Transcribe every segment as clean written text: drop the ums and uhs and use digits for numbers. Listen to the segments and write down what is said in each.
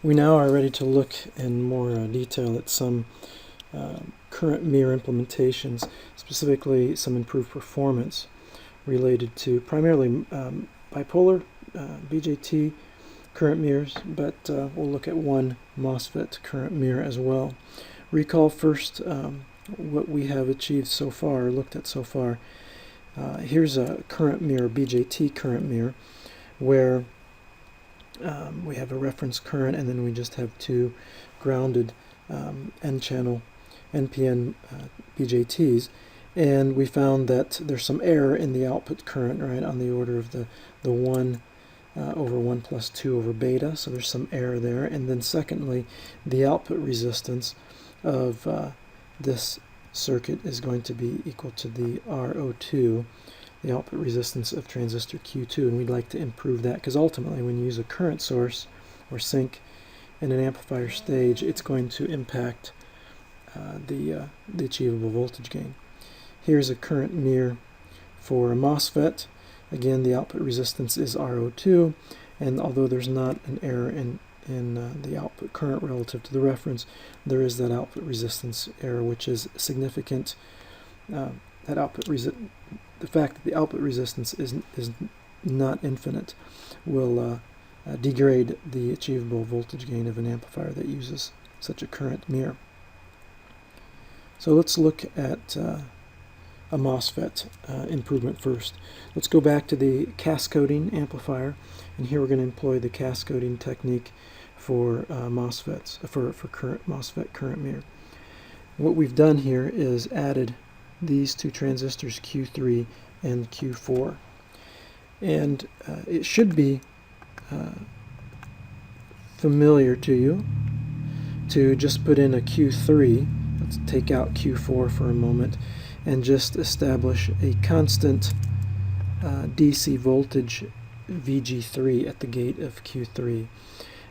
We now are ready to look in more detail at some current mirror implementations, specifically some improved performance related to primarily bipolar BJT current mirrors, but we'll look at one MOSFET current mirror as well. Recall first what we have achieved so far, or looked at so far. Here's a current mirror, BJT current mirror, where we have a reference current and then we just have two grounded N-channel NPN BJTs, and we found that there's some error in the output current, right, on the order of the 1 over 1 plus 2 over beta, so there's some error there. And then secondly, the output resistance of this circuit is going to be equal to the RO2, the output resistance of transistor Q2, and we'd like to improve that, because ultimately when you use a current source or sink in an amplifier stage, it's going to impact the achievable voltage gain. Here's a current mirror for a MOSFET. Again, the output resistance is RO2, and although there's not an error in the output current relative to the reference, there is that output resistance error, which is significant. The fact that the output resistance is not infinite will degrade the achievable voltage gain of an amplifier that uses such a current mirror. So let's look at a MOSFET improvement first. Let's go back to the cascoding amplifier, and here we're going to employ the cascoding technique for MOSFETs, for current MOSFET current mirror. What we've done here is added these two transistors Q3 and Q4, and it should be familiar to you to just put in a Q3. Let's take out Q4 for a moment and just establish a constant DC voltage VG3 at the gate of Q3,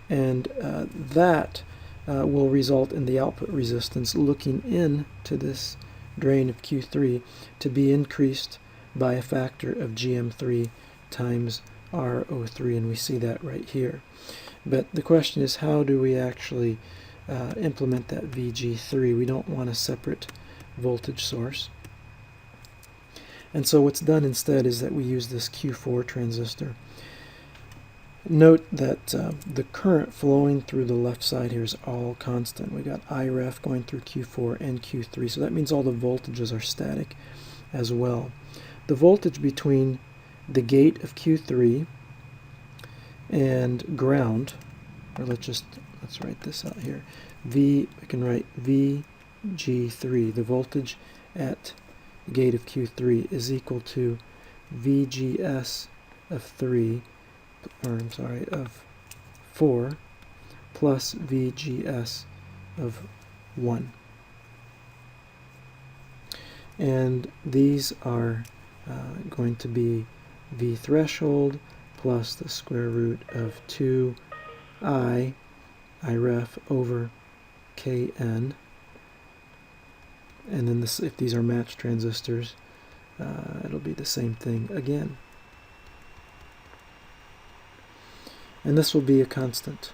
and that will result in the output resistance looking into this drain of Q3 to be increased by a factor of GM3 times RO3, and we see that right here. But the question is, how do we actually implement that VG3? We don't want a separate voltage source. And so what's done instead is that we use this Q4 transistor. Note that the current flowing through the left side here is all constant. We got IREF going through Q4 and Q3, so that means all the voltages are static as well. The voltage between the gate of Q3 and ground, or let's write this out here. We can write VG3, the voltage at the gate of Q3, is equal to VGS of 4 plus VGS of 1. And these are going to be V threshold plus the square root of 2I IREF over Kn. And then if these are matched transistors, it'll be the same thing again. And this will be a constant.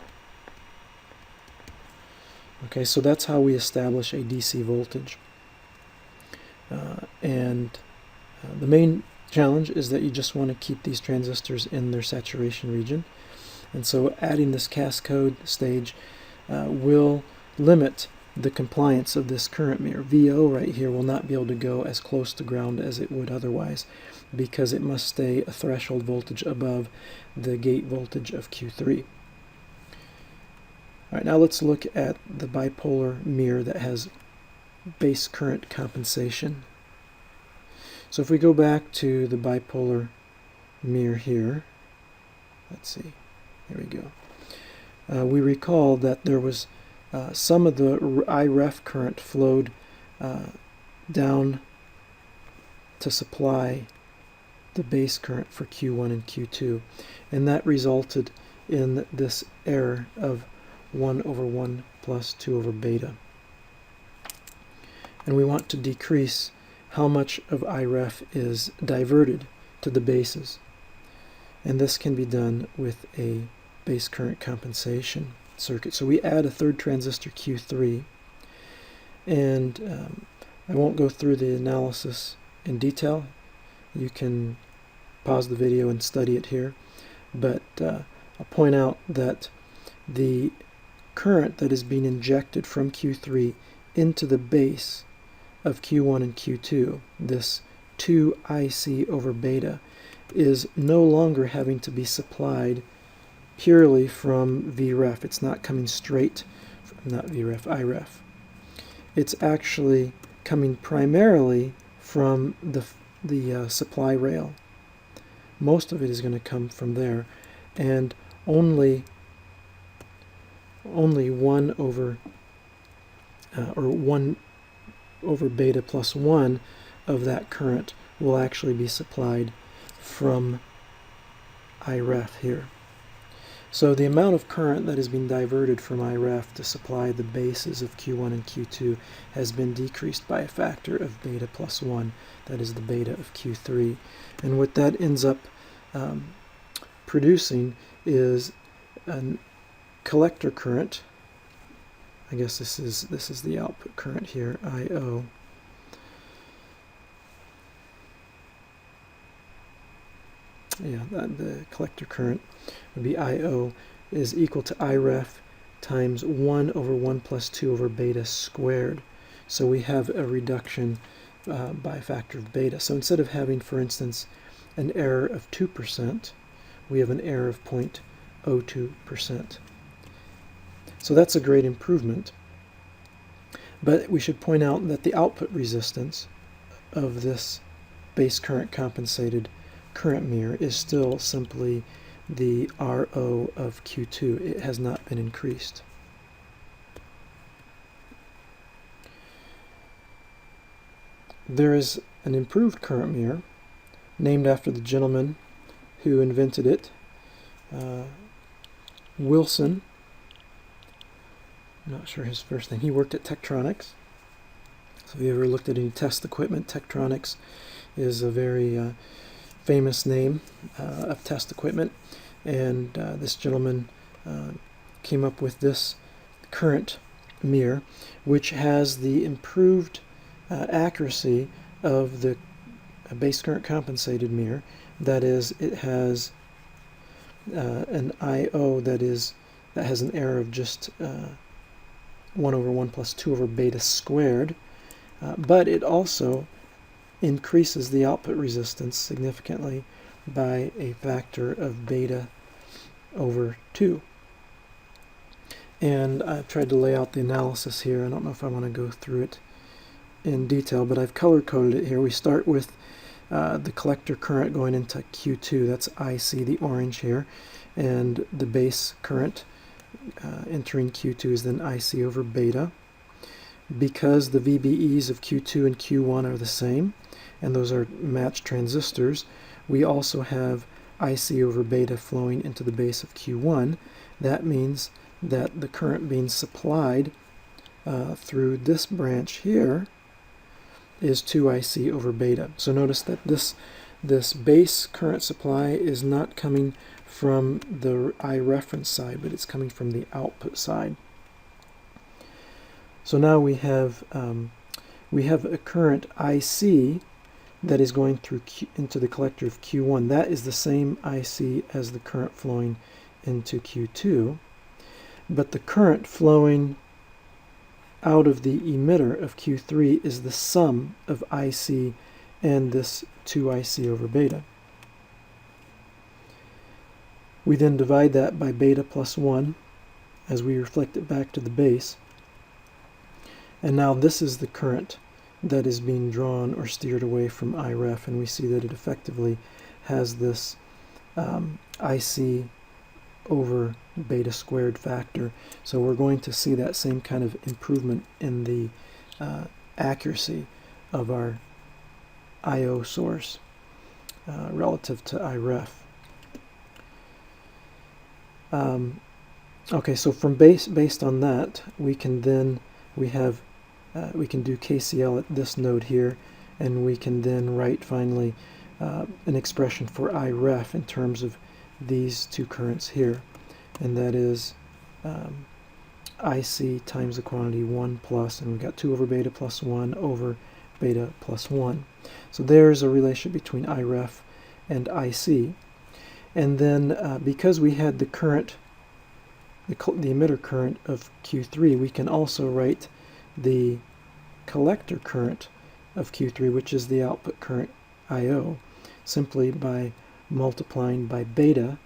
Okay, so that's how we establish a DC voltage. The main challenge is that you just want to keep these transistors in their saturation region. And so adding this cascode stage will limit the compliance of this current mirror. VO right here will not be able to go as close to ground as it would otherwise, because it must stay a threshold voltage above the gate voltage of Q3. All right, now let's look at the bipolar mirror that has base current compensation. So if we go back to the bipolar mirror here, let's see, here we go. We recall that there was some of the IREF current flowed down to supply the base current for Q1 and Q2, and that resulted in this error of 1 over 1 plus 2 over beta. And we want to decrease how much of IREF is diverted to the bases, and this can be done with a base current compensation. circuit. So we add a third transistor Q3, and I won't go through the analysis in detail. You can pause the video and study it here, but I'll point out that the current that is being injected from Q3 into the base of Q1 and Q2, this 2IC over beta, is no longer having to be supplied purely from Vref. It's not coming straight from, not Vref, Iref. It's actually coming primarily from the supply rail. Most of it is going to come from there, and only 1 over or 1 over beta plus 1 of that current will actually be supplied from Iref here. So the amount of current that has been diverted from Iref to supply the bases of Q1 and Q2 has been decreased by a factor of beta plus 1, that is the beta of Q3. And what that ends up producing is a collector current. I guess this is the output current here, I.O. Yeah, the collector current would be I.O. is equal to Iref times 1 over 1 plus 2 over beta squared. So we have a reduction by a factor of beta. So instead of having, for instance, an error of 2%, we have an error of 0.02%. So that's a great improvement. But we should point out that the output resistance of this base current compensated current mirror is still simply the RO of Q2. It has not been increased. There is an improved current mirror named after the gentleman who invented it, Wilson. I'm not sure his first name. He worked at Tektronix. So if you ever looked at any test equipment, Tektronix is a very famous name of test equipment. And this gentleman came up with this current mirror, which has the improved accuracy of the base current compensated mirror. That is, it has an I.O. that has an error of just 1 over 1 plus 2 over beta squared, but it also increases the output resistance significantly by a factor of beta over 2. And I've tried to lay out the analysis here. I don't know if I want to go through it in detail, but I've color-coded it here. We start with the collector current going into Q2, that's IC, the orange here, and the base current entering Q2 is then IC over beta. Because the VBEs of Q2 and Q1 are the same, and those are matched transistors, we also have IC over beta flowing into the base of Q1. That means that the current being supplied through this branch here is 2IC over beta. So notice that this base current supply is not coming from the I reference side, but it's coming from the output side. So now we have a current IC that is going through into the collector of Q1. That is the same IC as the current flowing into Q2, but the current flowing out of the emitter of Q3 is the sum of IC and this 2IC over beta. We then divide that by beta plus 1 as we reflect it back to the base. And now this is the current that is being drawn or steered away from Iref, and we see that it effectively has this IC over beta squared factor. So we're going to see that same kind of improvement in the accuracy of our I.O. source relative to Iref. Okay, so from based on that, we can then we can do KCL at this node here, and we can then write finally an expression for Iref in terms of these two currents here, and that is IC times the quantity 1 plus, and we've got 2 over beta plus 1 over beta plus 1. So there's a relationship between Iref and IC. And then because we had the current, the emitter current of Q3, we can also write the collector current of Q3, which is the output current IO, simply by multiplying by beta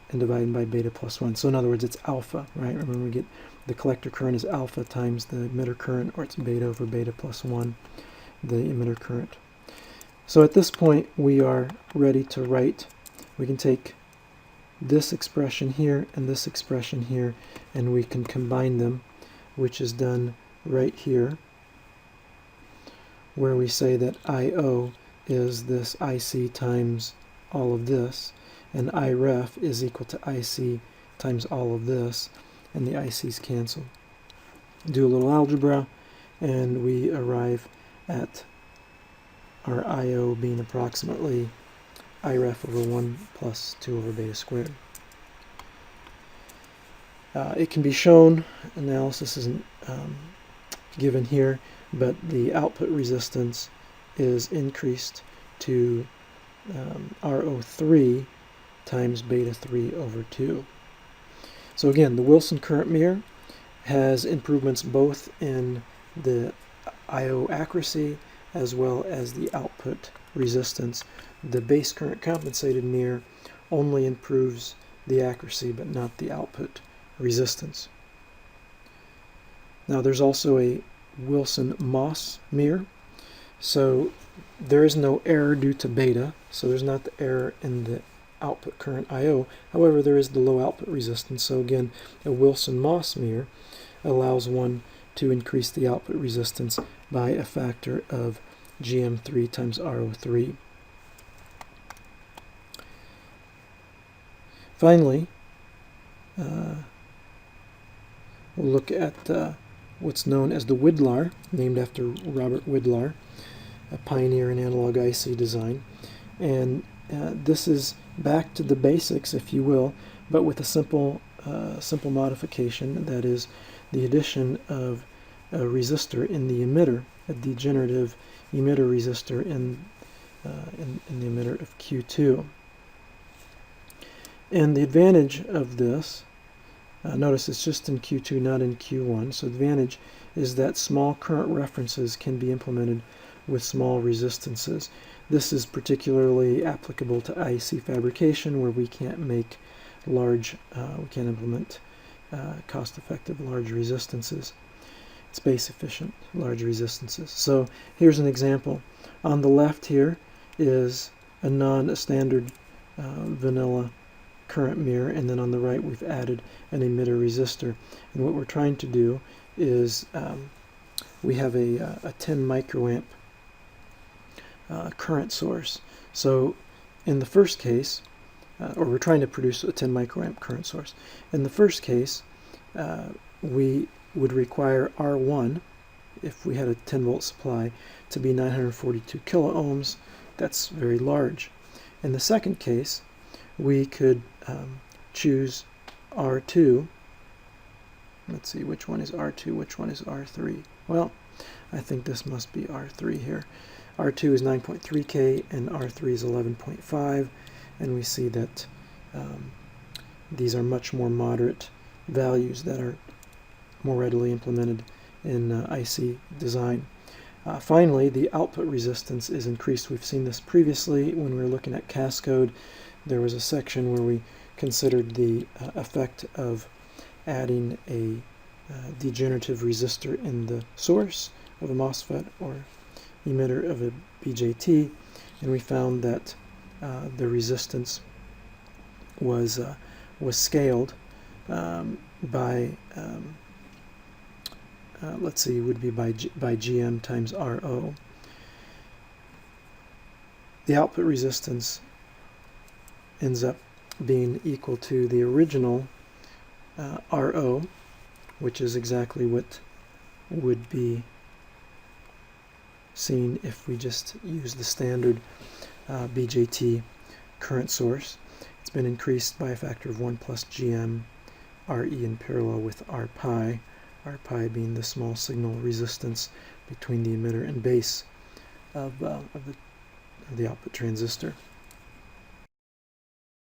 and dividing by beta plus 1. So in other words, it's alpha, right? Remember, we get the collector current is alpha times the emitter current, or it's beta over beta plus 1, the emitter current. So at this point, we are ready to write. We can take this expression here and this expression here, and we can combine them, which is done right here, where we say that IO is this IC times all of this, and Iref is equal to IC times all of this, and the ICs cancel. Do a little algebra, and we arrive at our IO being approximately Iref over 1 plus 2 over beta squared. It can be shown, analysis isn't given here, but the output resistance is increased to RO3 times beta 3 over 2. So again, the Wilson current mirror has improvements both in the IO accuracy as well as the output resistance. The base current compensated mirror only improves the accuracy but not the output resistance. Now there's also a Wilson MOS mirror. So there is no error due to beta, so there's not the error in the output current IO. However, there is the low output resistance. So again, a Wilson MOS mirror allows one to increase the output resistance by a factor of GM3 times RO3. Finally, we'll look at what's known as the Widlar, named after Robert Widlar, a pioneer in analog IC design. And this is back to the basics, if you will, but with a simple modification, that is the addition of a resistor in the emitter, a degenerative emitter resistor in the emitter of Q2. And the advantage of this, notice it's just in Q2, not in Q1, so the advantage is that small current references can be implemented with small resistances. This is particularly applicable to IC fabrication, where we can't make large, we can't implement cost-effective large resistances. Space efficient large resistances. So here's an example. On the left here is a non-standard vanilla current mirror, and then on the right we've added an emitter resistor. And what we're trying to do is we have a 10 microamp current source. So in the first case, or we're trying to produce a 10 microamp current source. In the first case, we would require R1, if we had a 10 volt supply, to be 942 kiloohms. That's very large. In the second case, we could choose R2. Let's see, which one is R2, which one is R3? Well, I think this must be R3 here. R2 is 9.3K and R3 is 11.5, and we see that these are much more moderate values that are more readily implemented in IC design. Finally, the output resistance is increased. We've seen this previously when we were looking at cascode. There was a section where we considered the effect of adding a degenerative resistor in the source of a MOSFET or emitter of a BJT, and we found that the resistance was scaled by let's see, would be by GM times RO. The output resistance ends up being equal to the original RO, which is exactly what would be seen if we just use the standard BJT current source. It's been increased by a factor of 1 plus GM RE in parallel with R pi being the small signal resistance between the emitter and base of the output transistor.